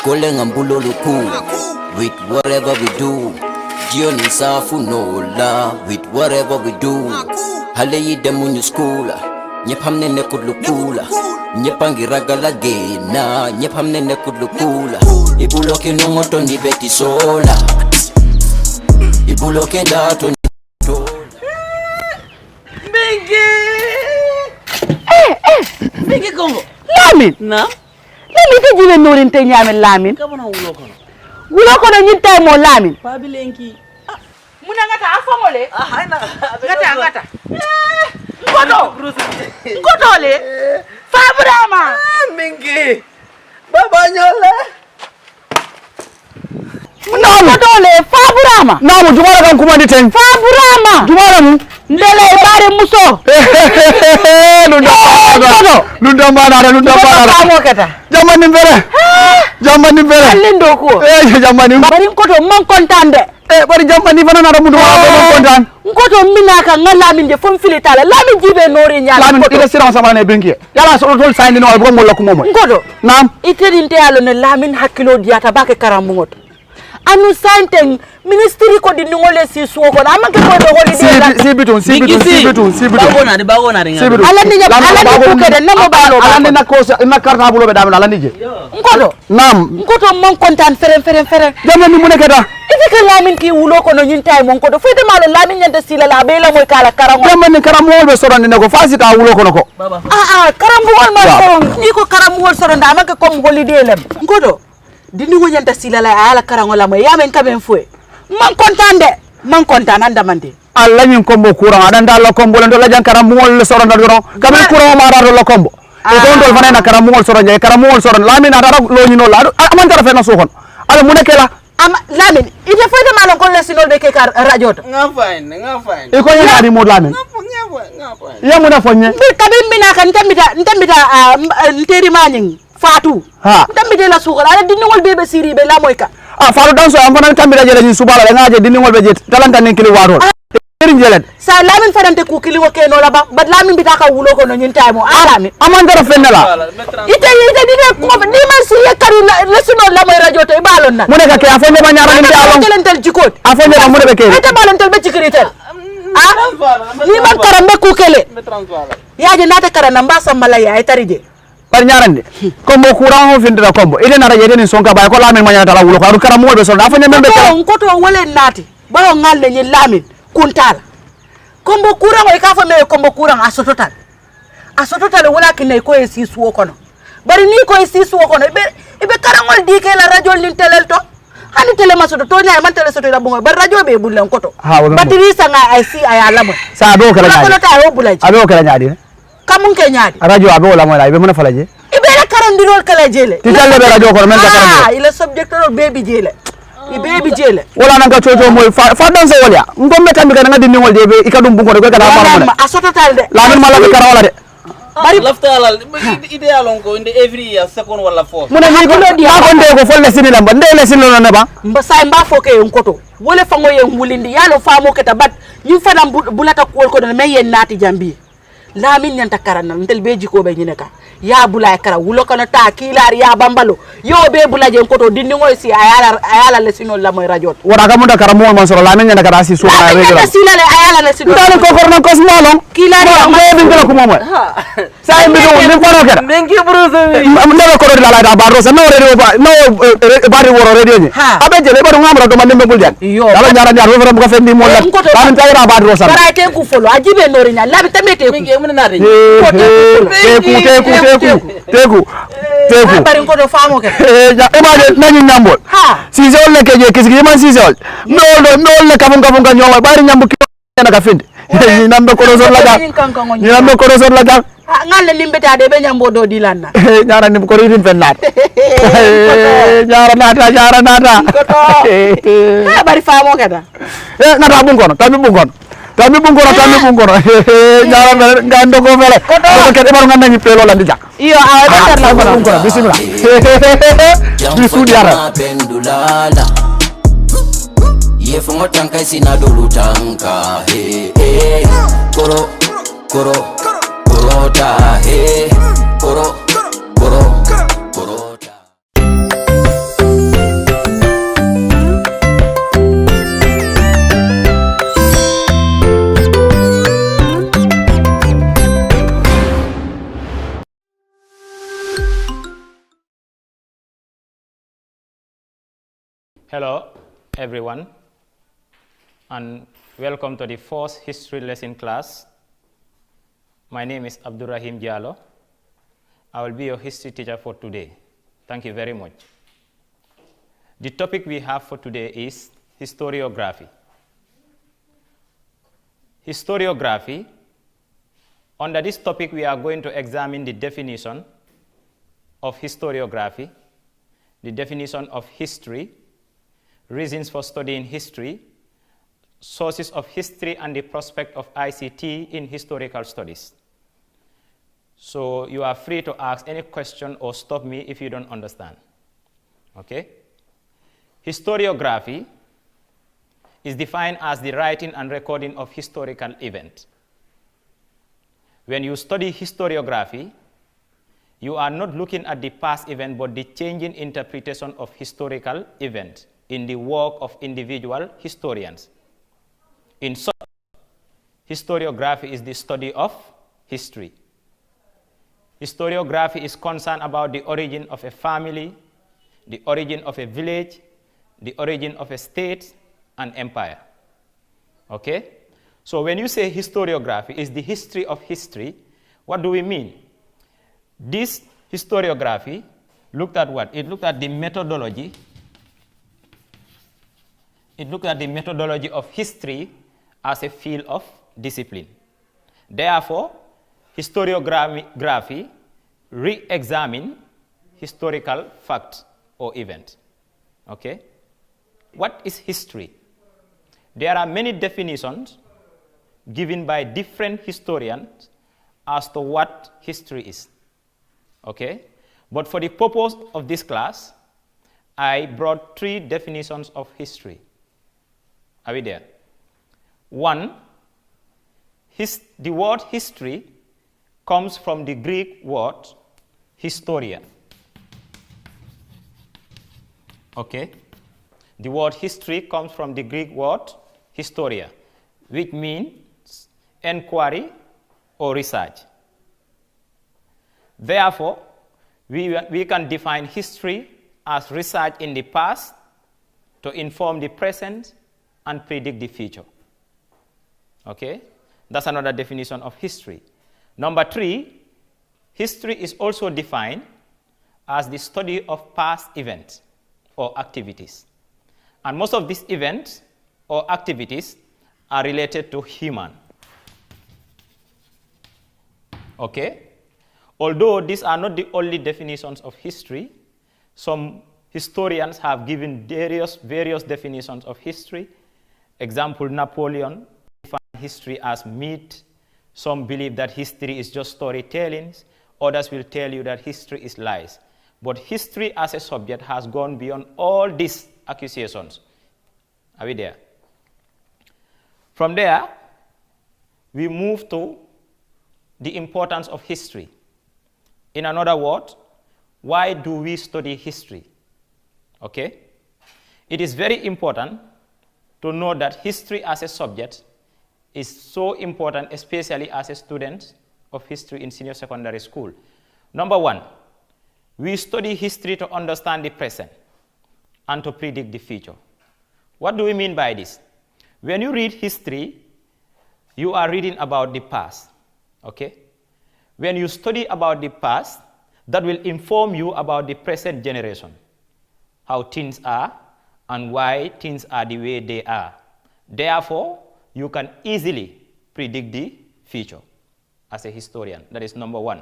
Calling ambulo luku with whatever we do. Jioni safu no la with whatever we do. Hale yide munyu skula nyepamne ne kudlukula nyepangi ragala gena nyepamne ne kudlukula ibuloke nongoto ni beti sola ibuloke dato ni Bigi Congo. Lamin. Na? Lamin ka jiwe norin te nyame Lamin. Ka bona wulo kono. Wulo kono nyinta mo Lamin. Pa bilenki. Muna ngata afamole. Haina. Ngata. Ngoto le. Fabrama. Mingi. Baba nyola. Ngoto le Fabrama. Namu jumara kan kuma diten. Fabrama. Jumara mu. Ndele bare muso. Lunda mana. Jamani mbere. Alindo ko. Jamani. Bari ngoto man kontande. Bari jamani fana na mudu ma kontan. Ngoto minaka ngala min de fon filitala Lamin jibe nori nyaala. Lamin ila siran sama ne benki. Yala so tol sayni no ko mo lakko momo. Ngoto. Nam. Itedinte alo ne Lamin hakilo diata bake karamu ngoto. Anu santeng ministry ko di ngole si suwo ko amake ko do holiday la si biton bagona ringa ala ni ko kede namo balo ala ni na ko na carte bulo be damna ala ni je ngodo nam ngoto mon kontan fere jamani mu nekata ifika Lamin ki wulo ko no nyinta mon ko do fete malo Lamin nyanta sila la be la moy kala karango jamani karamol be sorande ne ko fasita wulo ko nako karamol ma soron iko karamol soron da amake ko holiday lem ngodo dini wo nyanta sila la ala karango la moy yamen kamen fue man kontaan andamande alla nyin kombo courant adanda la kombo len do la jankara mol soron do kamen courant ma do la kombo e don do fana na karam mol soron je karam mol soron Lamin ada lo nyino la aman tara fe na sokon ala mu nekela am Lamin ite fete malon ko lesinol be ke kar radio to nga fine e ko nyana di mod Lamin ya mu na fonye bi kabin mina kan ntambita nteri maning Fatu ntambite la sukala ala dinngol bebe siri be la moy ka faru danso am fana tambira jele ni subala la ngaje diningol be jet talanta nen kili warol erin jelen sa Lamin farante ku kili wo ke no la ba Lamin bi taka wulo ko no nyinta mo alami aman dara fenela ite dide ko ni man si yakari lesuno la moy radio to balon na muneka ke afone ba nyara ni alon telentel jikot afone ba munebe ke ite balon tel be jikritel ni man karambe ku kele yaje nata karana mbasa malaya ay tarije par ñarande kombo courant ho findira kombo ide na raje den sonka bay ko Lamin manya tala wulo ko karam mo be so afone membe ko to wole nati bawo ngalle ni Lamin kuntala kombo courant o ka fa me kombo courant asototal wala kinay ko e sisu ko no bari ni ko e sisu ko no be karangol dike la radio ni telel to hani tele masoto to nyaay man tele soto la bungo bar radio be bulen ko to batiri sanga ay si ay alamo sa do kala nyaadi ko ta o bulaji ado kala nyaadi kamun ke nyaadi radio abe wala mo la be mona falaje ibe la karandirol kala jele ti talle be radio ko men ka karande ile subject ro baby jele baby jele wala nanga coco moy fa dan so wolya ngombe tambi kana ngadi ningol de be ikadum bungo de ko kala ma asototal de Lamin mala be kara wala de bari laftalal ideal on ko inde every year second wala fourth muna ni ko di ko nde ko folle sinila mba ndele sinilo ne ba mba say mba foke en koto wole fango yen wulindi yalo famo keta bat ñu fana bulata ko ko me yen nati jambi Lamin nyanta karana ntel beji ko be nyineka ya bulay kara wulo kono ta kilar ya bambalo yo be bulaje koto dinni ngoy si ayala le sino la moy radio wora ka munda kara mo man soro Lamin nyanta kara si sura radio la sila le ayala le sino dal ko korno ko smolon kilar ya mo be ngala ko momo say mi do ni fano kera bengi bruzo ndelo ko do la da ba rosa no radio ba no bari woro radio ni abe jele ba do ngamra do man dembe buljan dala nyara nyar woro ko fendi mo la Lamin tayra ba rosa bara te ku folo ajibe nori nya labi tamete ku teku bari ko do famo ke image nani nyambol si zol le keje kisigi man si zol no le kabun ka nyoma bari nyambu ki na ka finde ni nambe ko zol la ni nambe ko zol la ngale limbeta de be nyambo do dilanna nyara ni ko ridin fennat nyara nata bari famo ke da nata bun kono tabi bun kono nyara ngando ko fele ko ke baru nganda ni pelo la ndija iyo awa la bun kono bismillah bi sudi ara pendulala ye fongo tanka sina dolu tanka koro ta koro Hello, everyone, and welcome to the fourth history lesson class. My name is Abdurrahim Diallo. I will be your history teacher for today. Thank you very much. The topic we have for today is historiography. Historiography. Under this topic, we are going to examine the definition of historiography, the definition of history, reasons for studying history, sources of history, and the prospect of ICT in historical studies. So you are free to ask any question or stop me if you don't understand. Okay? Historiography is defined as the writing and recording of historical events. When you study historiography, you are not looking at the past event, but the changing interpretation of historical events in the work of individual historians. In short, historiography is the study of history. Historiography is concerned about the origin of a family, the origin of a village, the origin of a state and empire. Okay? So when you say historiography is the history of history, what do we mean? This historiography looked at what? It looked at the methodology. It looked at the methodology of history as a field of discipline. Therefore, historiography re-examine historical facts or events. Okay? What is history? There are many definitions given by different historians as to what history is. Okay? But for the purpose of this class, I brought 3 definitions of history. Are we there? 1, the word history comes from the Greek word historia. Okay? The word history comes from the Greek word historia, which means inquiry or research. Therefore, we can define history as research in the past to inform the present and predict the future. Okay? That's another definition of history. Number 3, history is also defined as the study of past events or activities. And most of these events or activities are related to human. Okay? Although these are not the only definitions of history, some historians have given various definitions of history. Example, Napoleon defined history as myth. Some believe that history is just storytelling. Others will tell you that history is lies. But history as a subject has gone beyond all these accusations. Are we there? From there, we move to the importance of history. In another word, why do we study history? Okay? It is very important to know that history as a subject is so important, especially as a student of history in senior secondary school. Number 1, we study history to understand the present and to predict the future. What do we mean by this? When you read history, you are reading about the past. Okay? When you study about the past, that will inform you about the present generation, how things are and why things are the way they are. Therefore, you can easily predict the future as a historian. That is number 1.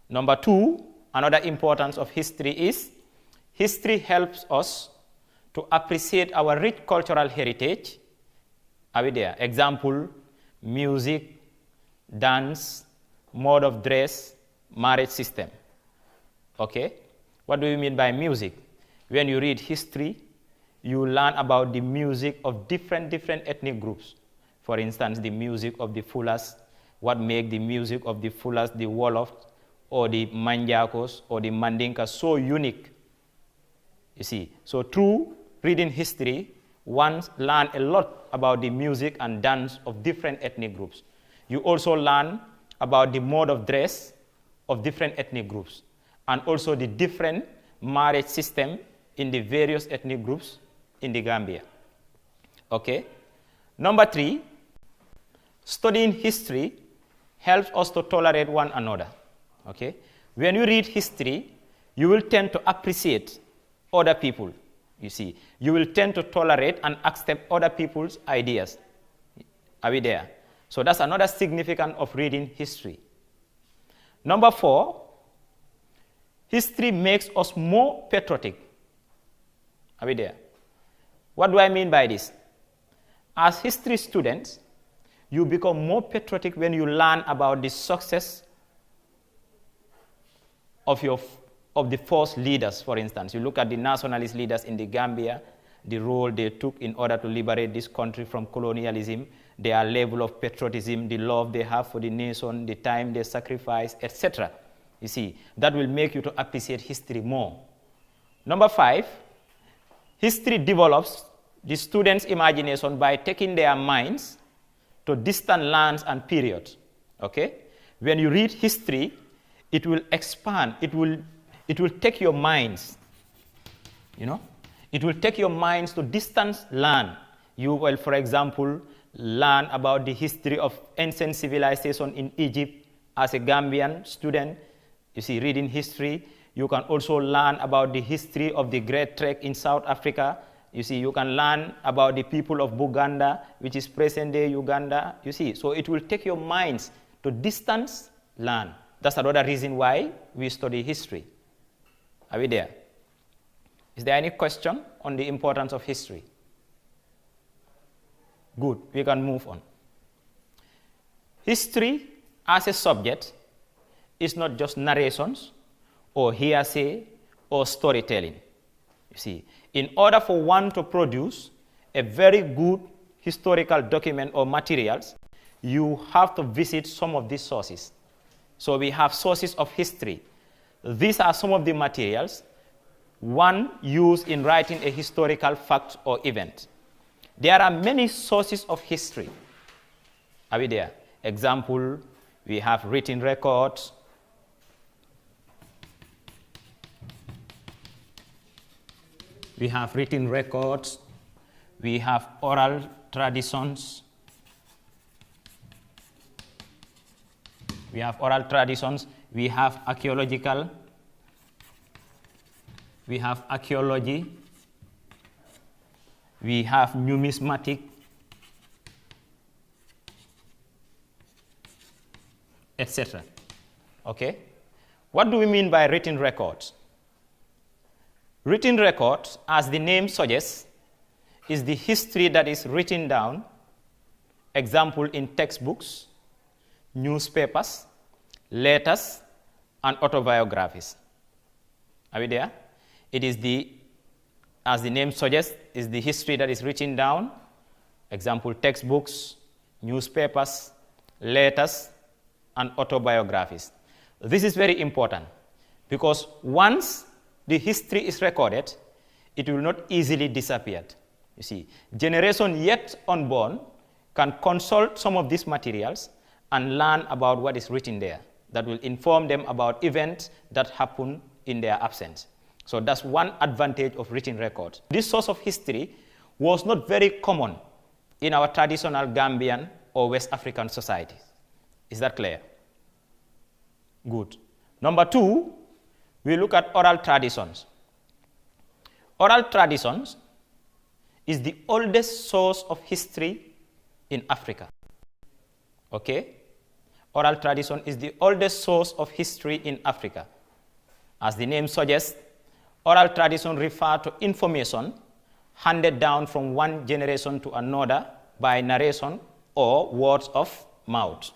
Number 2, another importance of history is history helps us to appreciate our rich cultural heritage. Are we there? Example, music, dance, mode of dress, marriage system. Okay? What do you mean by music? When you read history, you learn about the music of different ethnic groups. For instance, the music of the Fulas, what make the music of the Fulas, the Wolof, or the Manjakos, or the Mandinka so unique. You see, so through reading history, one learn a lot about the music and dance of different ethnic groups. You also learn about the mode of dress of different ethnic groups, and also the different marriage system in the various ethnic groups in the Gambia. Okay. Number 3, studying history helps us to tolerate one another. Okay. When you read history, you will tend to appreciate other people. You see, you will tend to tolerate and accept other people's ideas. Are we there? So that's another significance of reading history. Number 4, history makes us more patriotic. Are we there? What do I mean by this? As history students, you become more patriotic when you learn about the success of the first leaders, for instance. You look at the nationalist leaders in the Gambia, the role they took in order to liberate this country from colonialism, their level of patriotism, the love they have for the nation, the time they sacrifice, etc. You see, that will make you to appreciate history more. Number 5, history develops the students' imagination by taking their minds to distant lands and periods. Okay? When you read history, it will expand, it will take your minds, it will take your minds to distant land. You will, for example, learn about the history of ancient civilization in Egypt as a Gambian student. You see, reading history. You can also learn about the history of the Great Trek in South Africa. You see, you can learn about the people of Buganda, which is present-day Uganda. You see, so it will take your minds to distant land. That's another reason why we study history. Are we there? Is there any question on the importance of history? Good, we can move on. History as a subject is not just narrations or hearsay or storytelling. You see, in order for one to produce a very good historical document or materials, you have to visit some of these sources. So we have sources of history. These are some of the materials one used in writing a historical fact or event. There are many sources of history. Are we there? Example, we have written records. We have written records. We have oral traditions. We have oral traditions. We have archaeological. We have archaeology. We have numismatic, etc. Okay? What do we mean by written records? Written records, as the name suggests, is the history that is written down, example in textbooks, newspapers, letters, and autobiographies. Are we there? It is as the name suggests, is the history that is written down, example textbooks, newspapers, letters, and autobiographies. This is very important because once the history is recorded, it will not easily disappear. You see, generation yet unborn can consult some of these materials and learn about what is written there that will inform them about events that happen in their absence. So that's one advantage of written records. This source of history was not very common in our traditional Gambian or West African societies. Is that clear? Good. Number 2, we look at oral traditions. Oral traditions is the oldest source of history in Africa. Okay? Oral tradition is the oldest source of history in Africa. As the name suggests, oral tradition refers to information handed down from one generation to another by narration or words of mouth.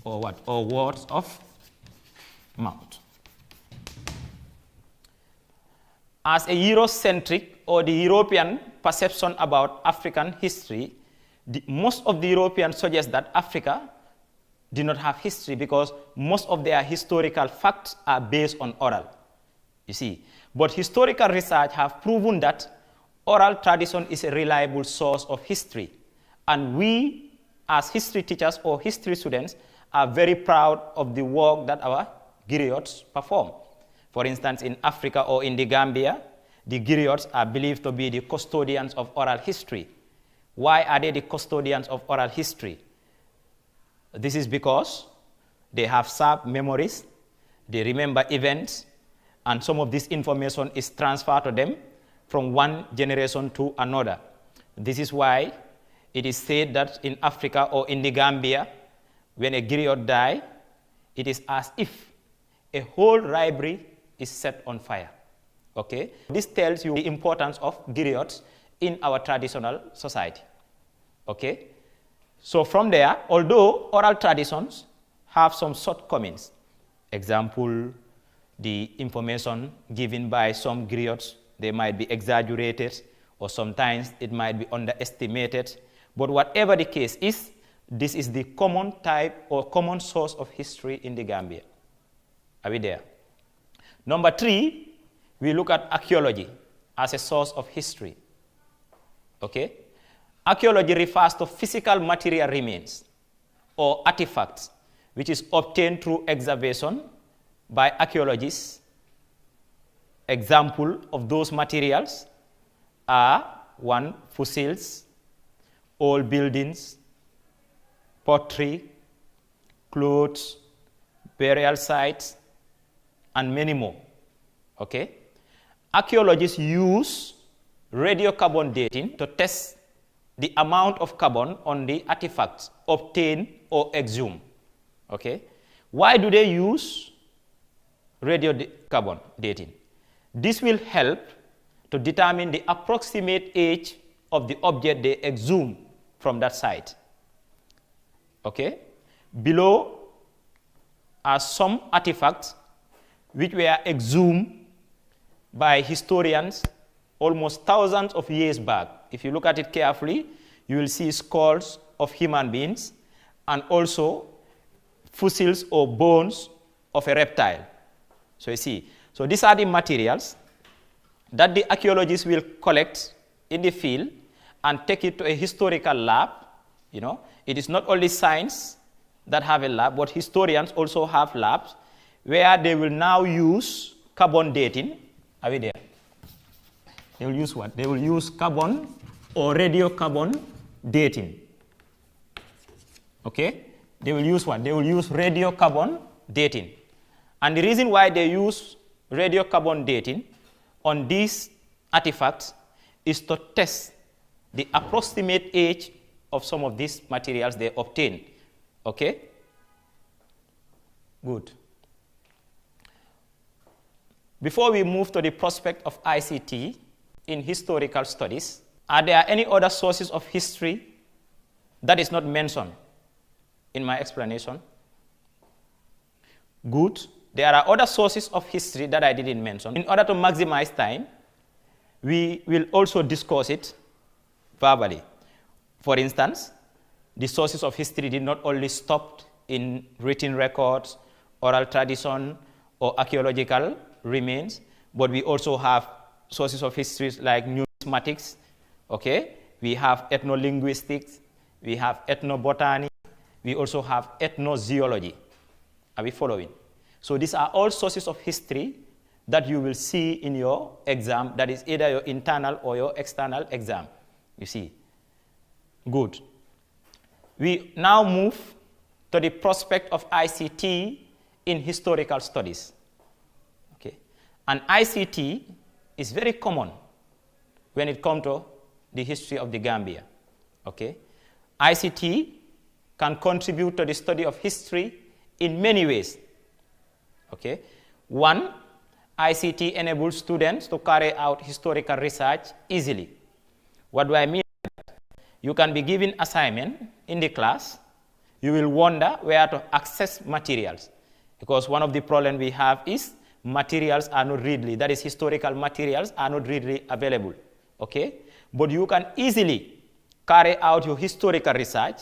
Or what? Or words of mouth. As a Eurocentric or the European perception about African history, most of the Europeans suggest that Africa did not have history because most of their historical facts are based on oral. You see, but historical research have proven that oral tradition is a reliable source of history. And we, as history teachers or history students, are very proud of the work that our griots perform. For instance, in Africa or in the Gambia, the griots are believed to be the custodians of oral history. Why are they the custodians of oral history? This is because they have sharp memories, they remember events, and some of this information is transferred to them from one generation to another. This is why it is said that in Africa or in the Gambia, when a griot dies, it is as if a whole library is set on fire. Okay? This tells you the importance of griots in our traditional society. Okay? So from there, although oral traditions have some shortcomings, example, the information given by some griots, they might be exaggerated, or sometimes it might be underestimated. But whatever the case is, this is the common type or common source of history in the Gambia. Are we there? Number 3, we look at archaeology as a source of history. Okay? Archaeology refers to physical material remains or artifacts which is obtained through excavation by archaeologists. Example of those materials are 1, fossils, old buildings, pottery, clothes, burial sites, and many more. Okay? Archaeologists use radiocarbon dating to test the amount of carbon on the artifacts obtained or exhumed. Okay? Why do they use radiocarbon dating? This will help to determine the approximate age of the object they exhumed from that site. Okay? Below are some artifacts which were exhumed by historians almost thousands of years back. If you look at it carefully, you will see skulls of human beings and also fossils or bones of a reptile. So you see, so these are the materials that the archaeologists will collect in the field and take it to a historical lab. You know, it is not only science that have a lab, but historians also have labs where they will now use carbon dating. Are we there? They will use what? They will use carbon or radiocarbon dating. Okay? They will use what? They will use radiocarbon dating. And the reason why they use radiocarbon dating on these artifacts is to test the approximate age of some of these materials they obtained. Okay? Good. Before we move to the prospect of ICT in historical studies, are there any other sources of history that is not mentioned in my explanation? Good. There are other sources of history that I didn't mention. In order to maximize time, we will also discuss it verbally. For instance, the sources of history did not only stop in written records, oral tradition, or archaeological remains, but we also have sources of history like numismatics, okay? We have ethnolinguistics, we have ethnobotany, we also have ethnozoology. Are we following? So these are all sources of history that you will see in your exam, that is either your internal or your external exam, you see. Good. We now move to the prospect of ICT in historical studies. Okay. And ICT is very common when it comes to the history of the Gambia. Okay. ICT can contribute to the study of history in many ways. Okay. 1, ICT enables students to carry out historical research easily. What do I mean? You can be given assignment in the class. You will wonder where to access materials, because one of the problems we have is materials are not readily, that is historical materials are not readily available. Okay? But you can easily carry out your historical research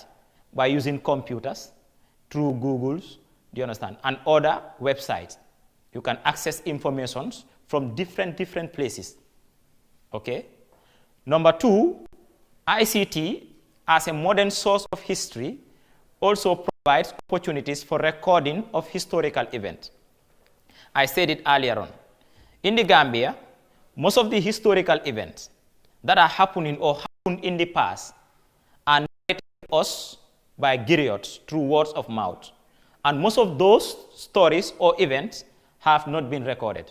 by using computers, through Google's, do you understand, and other websites. You can access information from different places. Okay? Number 2, ICT as a modern source of history also provides opportunities for recording of historical events. I said it earlier on. In the Gambia, most of the historical events that are happening or happened in the past are narrated to us by griots through words of mouth. And most of those stories or events have not been recorded.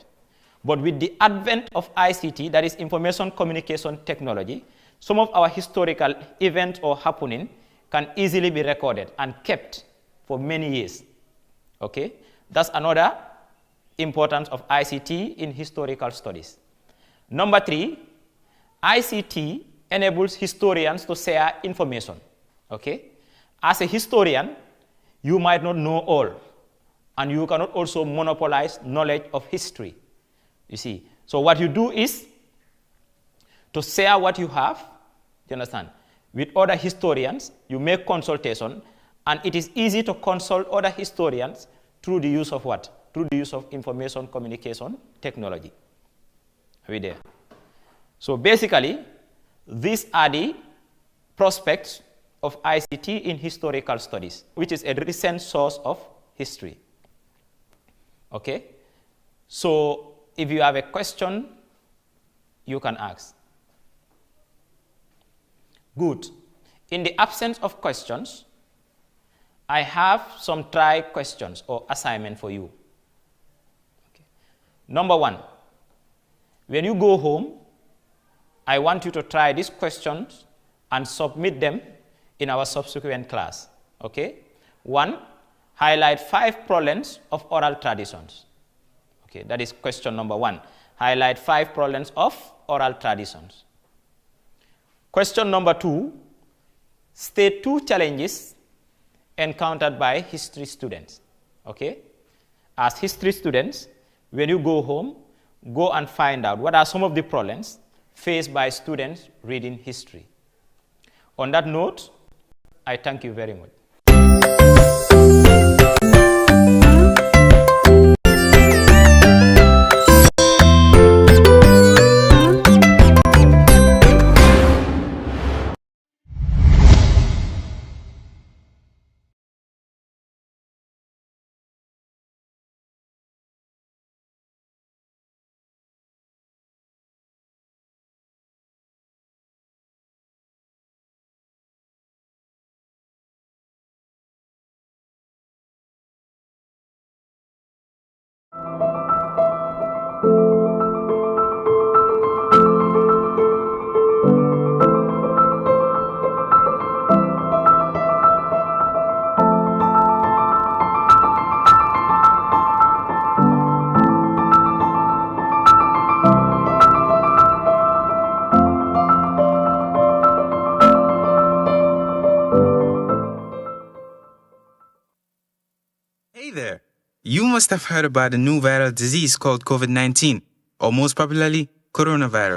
But with the advent of ICT, that is information communication technology, some of our historical events or happening can easily be recorded and kept for many years. Okay? That's another importance of ICT in historical studies. Number 3, ICT enables historians to share information. Okay? As a historian, you might not know all, and you cannot also monopolize knowledge of history. You see, so what you do is to share what you have, you understand, with other historians. You make consultation, and it is easy to consult other historians through the use of what? Through the use of information communication technology. Are we there? So basically, these are the prospects of ICT in historical studies, which is a recent source of history. Okay? So if you have a question, you can ask. Good. In the absence of questions, I have some try questions or assignment for you. Okay. Number 1, when you go home, I want you to try these questions and submit them in our subsequent class. Okay? 1, highlight 5 problems of oral traditions. Okay, that is question number 1. Highlight 5 problems of oral traditions. Question number 2, state 2 challenges encountered by history students. Okay? As history students, when you go home, go and find out what are some of the problems faced by students reading history. On that note, I thank you very much. Hey there! You must have heard about a new viral disease called COVID-19, or most popularly, coronavirus.